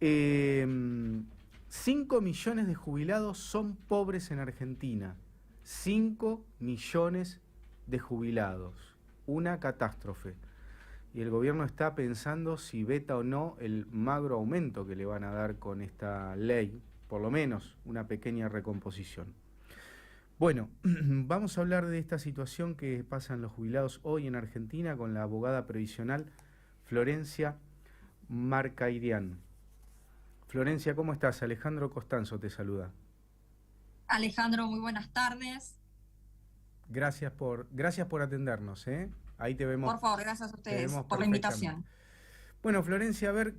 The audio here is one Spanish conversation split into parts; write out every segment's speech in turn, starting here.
Eh, 5 millones de jubilados son pobres en Argentina. 5 millones de jubilados. Una catástrofe. Y el gobierno está pensando si veta o no el magro aumento que le van a dar con esta ley, por lo menos una pequeña recomposición. Bueno, vamos a hablar de esta situación que pasan los jubilados hoy en Argentina con la abogada previsional Florencia Marcairian. Florencia, ¿cómo estás? Alejandro Costanzo te saluda. Alejandro, muy buenas tardes. Gracias por atendernos, ¿eh? Ahí Por favor, gracias a te ustedes vemos por la perfectamente. invitación. Bueno, Florencia, a ver,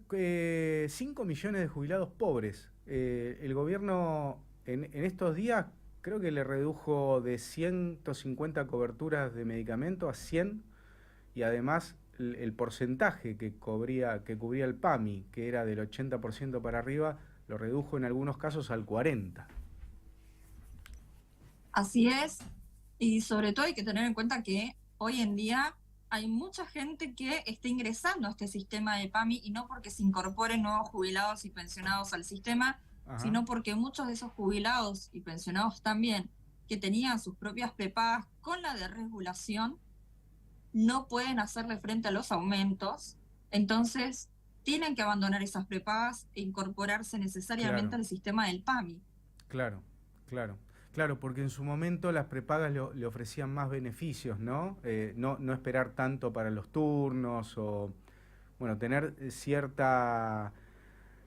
5 millones de jubilados pobres. El gobierno en estos días creo que le redujo de 150 coberturas de medicamento a 100 y además el porcentaje que cubría el PAMI, que era del 80% para arriba, lo redujo en algunos casos al 40%. Así es, y sobre todo hay que tener en cuenta que hoy en día hay mucha gente que está ingresando a este sistema de PAMI y no porque se incorporen nuevos jubilados y pensionados al sistema, Ajá, sino porque muchos de esos jubilados y pensionados también que tenían sus propias prepagas con la desregulación no pueden hacerle frente a los aumentos, entonces tienen que abandonar esas prepagas e incorporarse necesariamente claro. al sistema del PAMI. Claro, claro, claro, porque en su momento las prepagas le ofrecían más beneficios, ¿no? No esperar tanto para los turnos o, bueno, tener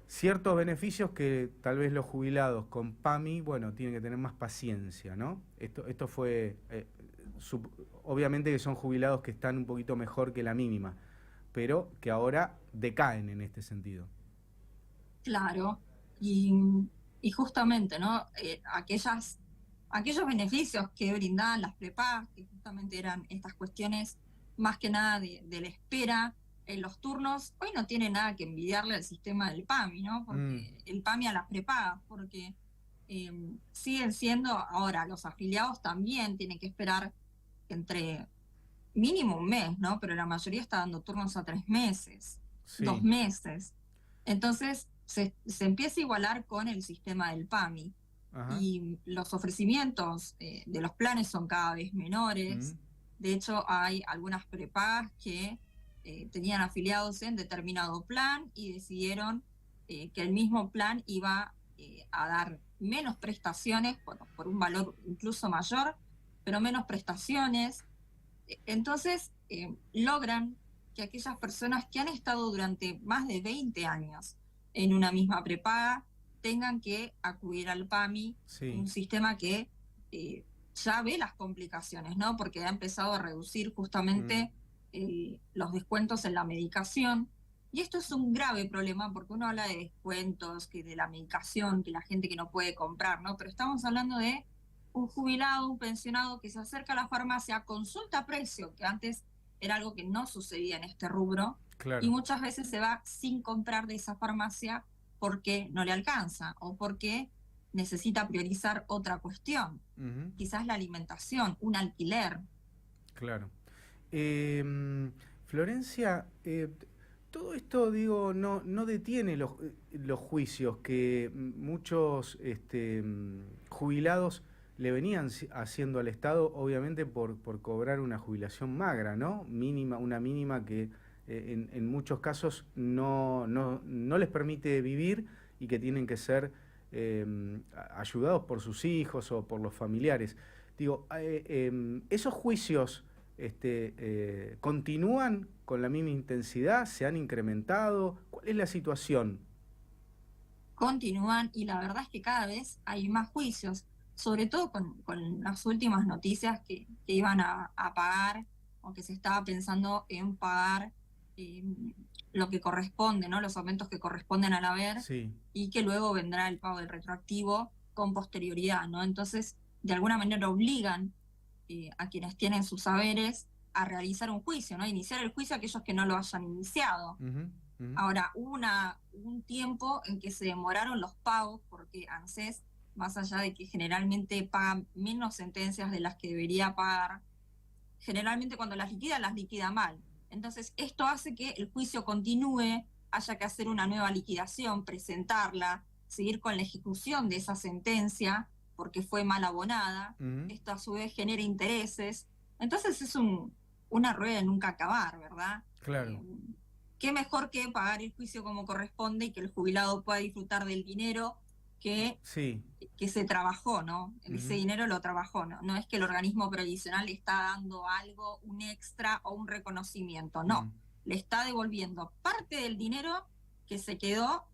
ciertos beneficios que tal vez los jubilados con PAMI, bueno, tienen que tener más paciencia, ¿no? Esto fue, obviamente que son jubilados que están un poquito mejor que la mínima, pero que ahora decaen en este sentido. Claro, y, y justamente, ¿no? Aquellos beneficios que brindaban las prepagas, que justamente eran estas cuestiones más que nada de la espera en los turnos, hoy no tiene nada que envidiarle al sistema del PAMI, ¿no? Mm, Porque el PAMI a las prepagas, porque eh, siguen siendo, ahora los afiliados también tienen que esperar entre mínimo un mes, ¿no? Pero la mayoría está dando turnos a 3 meses, dos sí, meses. Entonces se empieza a igualar con el sistema del PAMI ajá, y los ofrecimientos de los planes son cada vez mm, menores. De hecho, hay algunas prepagas que tenían afiliados en determinado plan y decidieron que el mismo plan iba a dar menos prestaciones por un valor incluso mayor, pero menos prestaciones. Entonces, logran que aquellas personas que han estado durante más de 20 años en una misma prepaga tengan que acudir al PAMI, sí. un sistema que eh, ya ve las complicaciones, ¿no? Porque ha empezado a reducir Mm. justamente los descuentos en la medicación. Y esto es un grave problema porque uno habla de descuentos, que de la medicación, que la gente que no puede comprar, ¿no? Pero estamos hablando de un jubilado, un pensionado que se acerca a la farmacia, consulta precio, que antes era algo que no sucedía en este rubro, y Claro. muchas veces se va sin comprar de esa farmacia porque no le alcanza o porque necesita priorizar otra cuestión, Ujú, quizás la alimentación, un alquiler. claro. Eh, Florencia, todo esto, digo, no detiene los juicios que muchos jubilados le venían haciendo al Estado, obviamente por cobrar una jubilación magra, ¿no? Mínima, una mínima que en muchos casos no les permite vivir y que tienen que ser ayudados por sus hijos o por los familiares. Digo, esos juicios continúan con la misma intensidad, se han incrementado. ¿Cuál es la situación? Continúan y la verdad es que cada vez hay más juicios, sobre todo con las últimas noticias que iban a pagar o que se estaba pensando en pagar eh, lo que corresponde, ¿no? Los aumentos que corresponden al haber Sí. y que luego vendrá el pago del retroactivo con posterioridad, ¿no? Entonces, de alguna manera obligan a quienes tienen sus saberes a realizar un juicio, ¿no? Iniciar el juicio a aquellos que no lo hayan iniciado. Ujú, ujú. Ahora, hubo un tiempo en que se demoraron los pagos porque ANSES, más allá de que generalmente paga menos sentencias de las que debería pagar, generalmente cuando las liquida mal. Entonces, esto hace que el juicio continúe, haya que hacer una nueva liquidación, presentarla, seguir con la ejecución de esa sentencia porque fue mal abonada. Esto a su vez genera intereses. Entonces es una rueda de nunca acabar, ¿verdad? Claro. ¿Qué mejor que pagar el juicio como corresponde y que el jubilado pueda disfrutar del dinero que se trabajó, ¿no? Ese dinero lo trabajó, ¿no? No es que el organismo previsional le está dando algo, un extra o un reconocimiento, no. Le está devolviendo parte del dinero que se quedó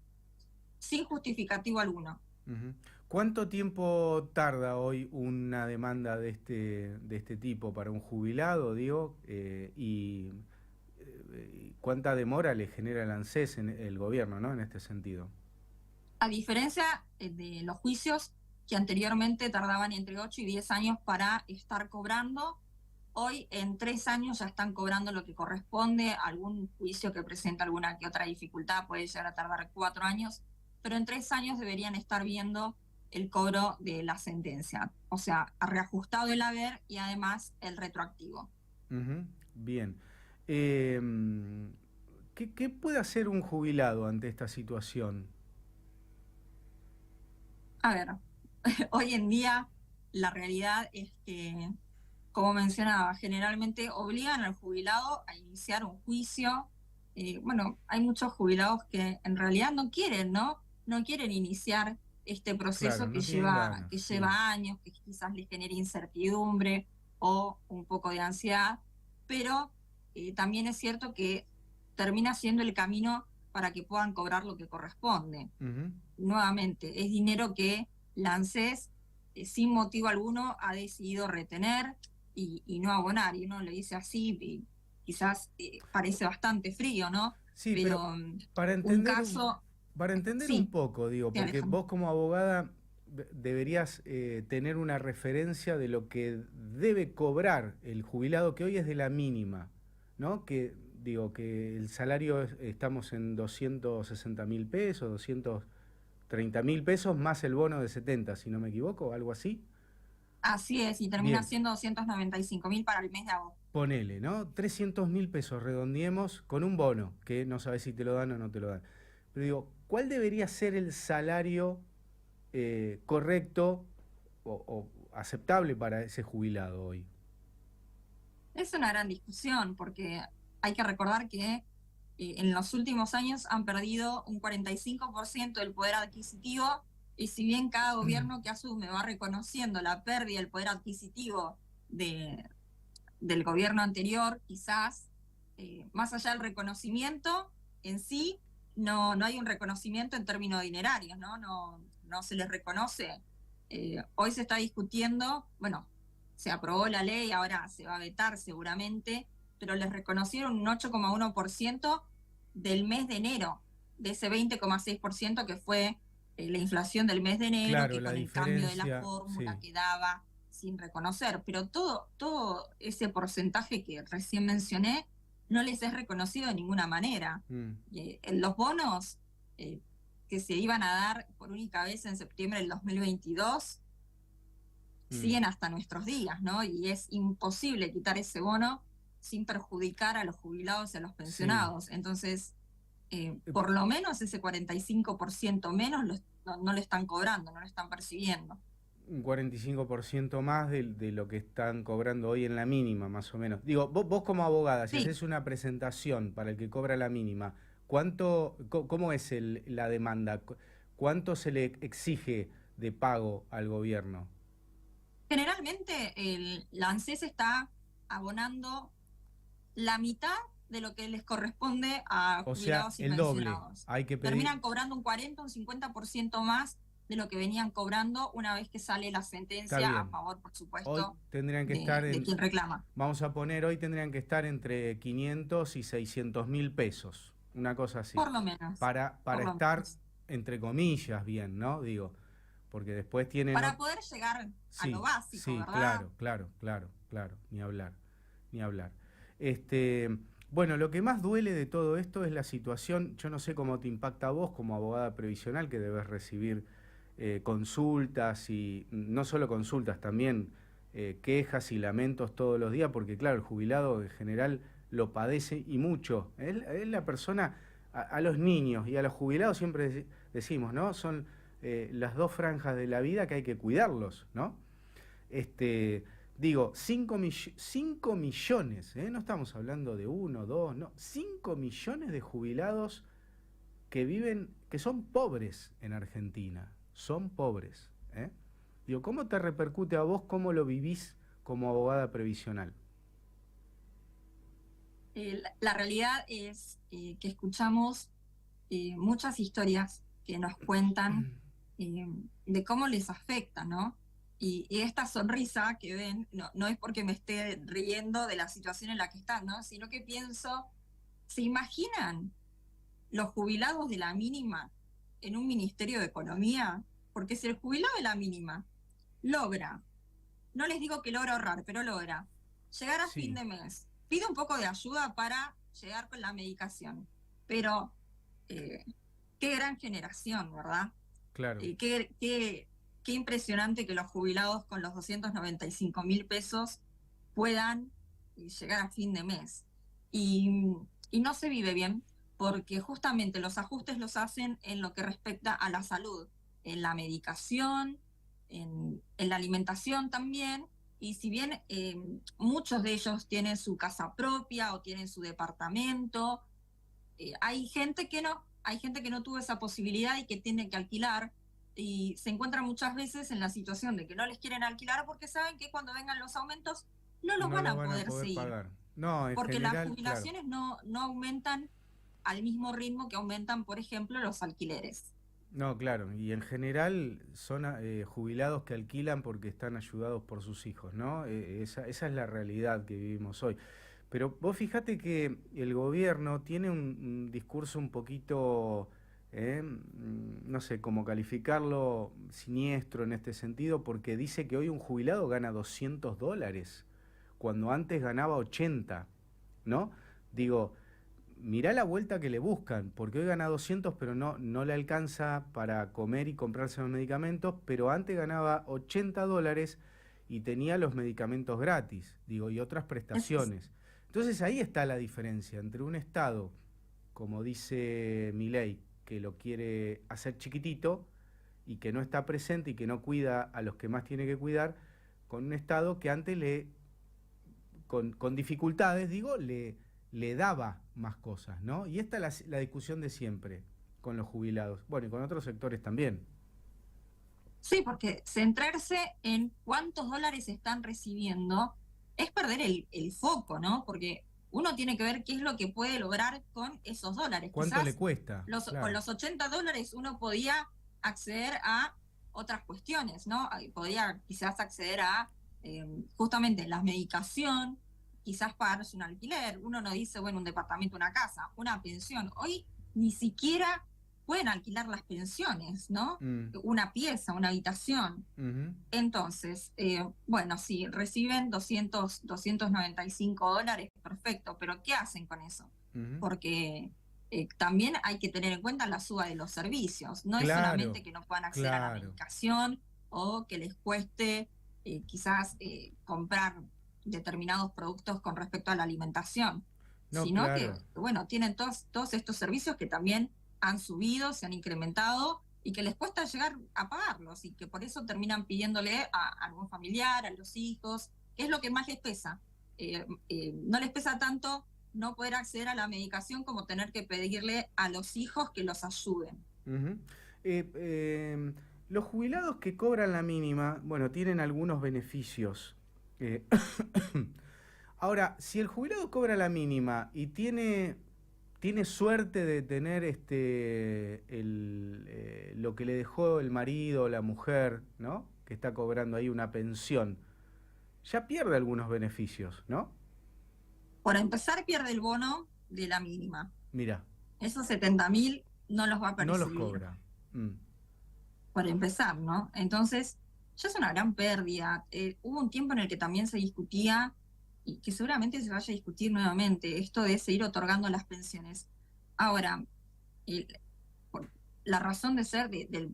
sin justificativo alguno. ¿Cuánto tiempo tarda hoy una demanda de este tipo para un jubilado, digo? Y ¿cuánta demora le genera el ANSES en el gobierno, ¿no? En este sentido. A diferencia de los juicios que anteriormente tardaban entre 8 y 10 años para estar cobrando, hoy en 3 años ya están cobrando lo que corresponde. Algún juicio que presenta alguna que otra dificultad puede llegar a tardar 4 años, pero en 3 años deberían estar viendo el cobro de la sentencia. O sea, reajustado el haber y además el retroactivo. Bien. ¿Qué puede hacer un jubilado ante esta situación? A ver, hoy en día la realidad es que, como mencionaba, generalmente obligan al jubilado a iniciar un juicio. Bueno, hay muchos jubilados que en realidad no quieren, ¿no? No quieren iniciar este proceso claro, que lleva años, que quizás les genere incertidumbre o un poco de ansiedad, pero también es cierto que termina siendo el camino para que puedan cobrar lo que corresponde. Nuevamente, es dinero que la ANSES, sin motivo alguno, ha decidido retener y no abonar. Y uno le dice así, y quizás parece bastante frío, ¿no? Sí, pero para entender, sí, un poco, digo, porque vos como abogada deberías tener una referencia de lo que debe cobrar el jubilado, que hoy es de la mínima, ¿no? Que digo que el salario estamos en 260.000 pesos, 230.000 pesos más el bono de 70, si no me equivoco, algo así. Así es, y termina siendo 295.000 para el mes de agosto. Ponele, ¿no? 300.000 pesos, redondeemos, con un bono, que no sabes si te lo dan o no te lo dan. Pero digo, ¿cuál debería ser el salario correcto o aceptable para ese jubilado hoy? Es una gran discusión, porque hay que recordar que en los últimos años han perdido un 45% del poder adquisitivo, y si bien cada gobierno que asume va reconociendo la pérdida del poder adquisitivo del gobierno anterior, quizás, más allá del reconocimiento en sí, no hay un reconocimiento en términos dinerarios, no se les reconoce. Hoy se está discutiendo, bueno, se aprobó la ley, ahora se va a vetar seguramente, pero les reconocieron un 8,1% del mes de enero, de ese 20,6% que fue la inflación del mes de enero, claro, que con el cambio de la fórmula quedaba sin reconocer. Pero todo ese porcentaje que recién mencioné no les es reconocido de ninguna manera. Los bonos que se iban a dar por única vez en septiembre del 2022 siguen hasta nuestros días, ¿no? Y es imposible quitar ese bono sin perjudicar a los jubilados y a los pensionados. Entonces, por lo menos ese 45% menos no le están cobrando, no lo están percibiendo. Un 45% más de lo que están cobrando hoy en la mínima, más o menos. Digo, vos como abogada, si haces una presentación para el que cobra la mínima, ¿cómo es la demanda? ¿Cuánto se le exige de pago al gobierno? Generalmente la ANSES está abonando la mitad de lo que les corresponde a jubilados y pensionados. Hay que pedir... Terminan cobrando un 40, un 50% más de lo que venían cobrando una vez que sale la sentencia a favor, por supuesto, hoy tendrían que estar de quien reclama. Vamos a poner, hoy tendrían que estar entre 500 y 600.000 pesos, una cosa así. Por lo menos. Para estar, entre comillas, bien, ¿no? Digo, porque después tienen... Para poder llegar a lo básico, ¿verdad? Claro, ni hablar. Bueno, lo que más duele de todo esto es la situación, yo no sé cómo te impacta a vos como abogada previsional, que debes recibir consultas, y no solo consultas, también quejas y lamentos todos los días, porque claro, el jubilado en general lo padece y mucho. Es la persona a los niños y a los jubilados siempre decimos, ¿no? Son las dos franjas de la vida que hay que cuidarlos, ¿no? Digo, 5 millones, no estamos hablando de uno, dos, no, 5 millones de jubilados que viven, que son pobres en Argentina, son pobres, ¿eh? Digo, ¿cómo te repercute a vos, cómo lo vivís como abogada previsional? La realidad es que escuchamos muchas historias que nos cuentan de cómo les afecta, ¿no? Y esta sonrisa que ven no es porque me esté riendo de la situación en la que están, ¿no? Sino que pienso, ¿se imaginan los jubilados de la mínima en un Ministerio de Economía? Porque si el jubilado de la mínima logra, no les digo que logra ahorrar, pero logra llegar a fin Sí, de mes, pide un poco de ayuda para llegar con la medicación, pero eh, qué gran generación, ¿verdad? claro. Qué impresionante que los jubilados con los 295.000 pesos puedan llegar a fin de mes. Y, y no se vive bien porque justamente los ajustes los hacen en lo que respecta a la salud, en la medicación, en la alimentación también. Y si bien muchos de ellos tienen su casa propia o tienen su departamento, hay gente que no tuvo esa posibilidad y que tiene que alquilar y se encuentran muchas veces en la situación de que no les quieren alquilar porque saben que cuando vengan los aumentos no los No van lo a van a poder poder seguir, pagar. No, en porque las general, claro. jubilaciones no aumentan al mismo ritmo que aumentan, por ejemplo, los alquileres. No, claro. Y en general son jubilados que alquilan porque están ayudados por sus hijos, ¿no? Esa es la realidad que vivimos hoy. Pero vos fíjate que el gobierno tiene un discurso un poquito, no sé cómo calificarlo, siniestro en este sentido, porque dice que hoy un jubilado gana $200, cuando antes ganaba 80, ¿no? Digo, mirá la vuelta que le buscan, porque hoy gana 200, pero no le alcanza para comer y comprarse los medicamentos, pero antes ganaba $80 y tenía los medicamentos gratis, digo, y otras Es- prestaciones. Entonces ahí está la diferencia entre un Estado, como dice Milei, que lo quiere hacer chiquitito y que no está presente y que no cuida a los que más tiene que cuidar, con un Estado que antes con dificultades, digo, le daba más cosas, ¿no? Y esta es la discusión de siempre con los jubilados, bueno, y con otros sectores también. sí, porque centrarse en cuántos dólares están recibiendo es perder el foco, ¿no? Porque uno tiene que ver qué es lo que puede lograr con esos dólares. ¿Cuánto le Quizás cuesta? con Claro. los $80 uno podía acceder a otras cuestiones, ¿no? Podía quizás acceder a justamente la medicación, quizás pagarse un alquiler. Uno no dice, bueno, un departamento, una casa, una pensión. Hoy ni siquiera pueden alquilar las pensiones, ¿no? Mm, Una pieza, una habitación. ujú, Entonces, bueno, si reciben $295, perfecto, pero ¿qué hacen con eso? ujú. Porque también hay que tener en cuenta la suba de los servicios. No es Claro, solamente que no puedan acceder a la claro. medicación o que les cueste quizás comprar determinados productos con respecto a la alimentación, No, sino que, claro. bueno, tienen todos estos servicios que también han subido, se han incrementado y que les cuesta llegar a pagarlos y que por eso terminan pidiéndole a algún familiar, a los hijos, qué es lo que más les pesa. No les pesa tanto no poder acceder a la medicación como tener que pedirle a los hijos que los ayuden. Ujú. Eh, eh, los jubilados que cobran la mínima, bueno, tienen algunos beneficios. Eh, Ahora, si el jubilado cobra la mínima y tiene suerte de tener lo que le dejó el marido o la mujer, ¿no? Que está cobrando ahí una pensión, ya pierde algunos beneficios, ¿no? Por empezar, pierde el bono de la mínima. Mira, Esos 70.000 no los va a no los percibir, cobra. Mm, por empezar, ¿no? Entonces, ya es una gran pérdida. Hubo un tiempo en el que también se discutía, y que seguramente se vaya a discutir nuevamente, esto de seguir otorgando las pensiones. Ahora, el- la razón de ser,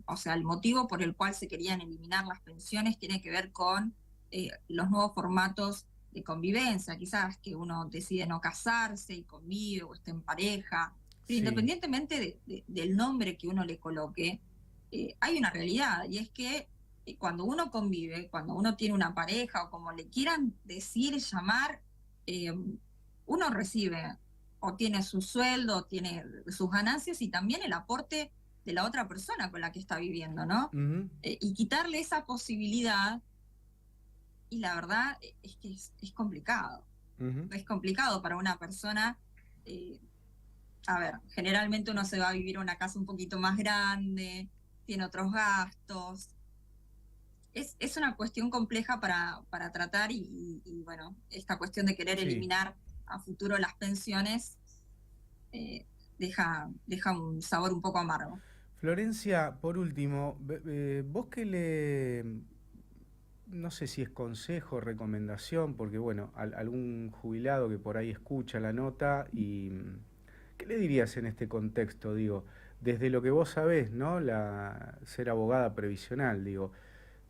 o sea, el motivo por el cual se querían eliminar las pensiones tiene que ver con los nuevos formatos de convivencia, quizás que uno decide no casarse y convive o está en pareja. Pero Sí. independientemente del nombre que uno le coloque, hay una realidad, y es que cuando uno convive, cuando uno tiene una pareja o como le quieran decir, llamar, eh, uno recibe o tiene su sueldo, tiene sus ganancias y también el aporte de la otra persona con la que está viviendo, ¿no? Ujú, Y quitarle esa posibilidad, y la verdad es que es complicado. ujú. Es complicado para una persona. eh, a ver, generalmente uno se va a vivir a una casa un poquito más grande, tiene otros gastos. Es una cuestión compleja para tratar bueno, esta cuestión de querer Sí. eliminar a futuro las pensiones eh, deja un sabor un poco amargo. Florencia, por último, vos que no sé si es consejo, recomendación, porque bueno, algún jubilado que por ahí escucha la nota y ¿qué le dirías en este contexto? Digo, desde lo que vos sabés, ¿no? Ser abogada previsional, digo,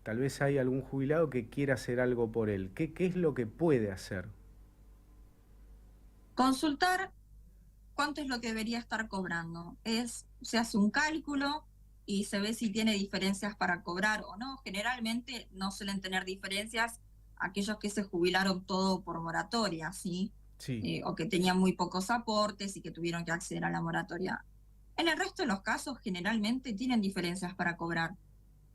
tal vez hay algún jubilado que quiera hacer algo por él. ¿Qué es lo que puede hacer? Consultar cuánto es lo que debería estar cobrando. Se hace un cálculo y se ve si tiene diferencias para cobrar o no. Generalmente no suelen tener diferencias aquellos que se jubilaron todo por moratoria, ¿sí? Sí. O que tenían muy pocos aportes y que tuvieron que acceder a la moratoria. En el resto de los casos, generalmente tienen diferencias para cobrar.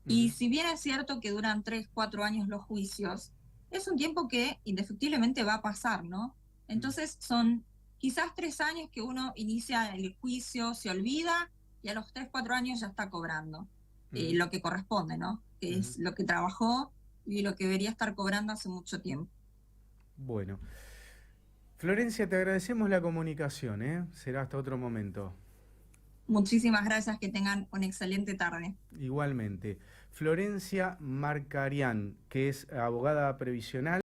Y Ujú, si bien es cierto que duran 3, 4 años los juicios, es un tiempo que indefectiblemente va a pasar, ¿no? mm, Entonces son quizás 3 años que uno inicia el juicio, se olvida y a los 3, 4 años ya está cobrando ujú, lo que corresponde, ¿no? Que ujú. es lo que trabajó y lo que debería estar cobrando hace mucho tiempo. Bueno. Florencia, te agradecemos la comunicación, ¿eh? Será hasta otro momento. Muchísimas gracias, que tengan una excelente tarde. Igualmente. Florencia Marcarián, que es abogada previsional.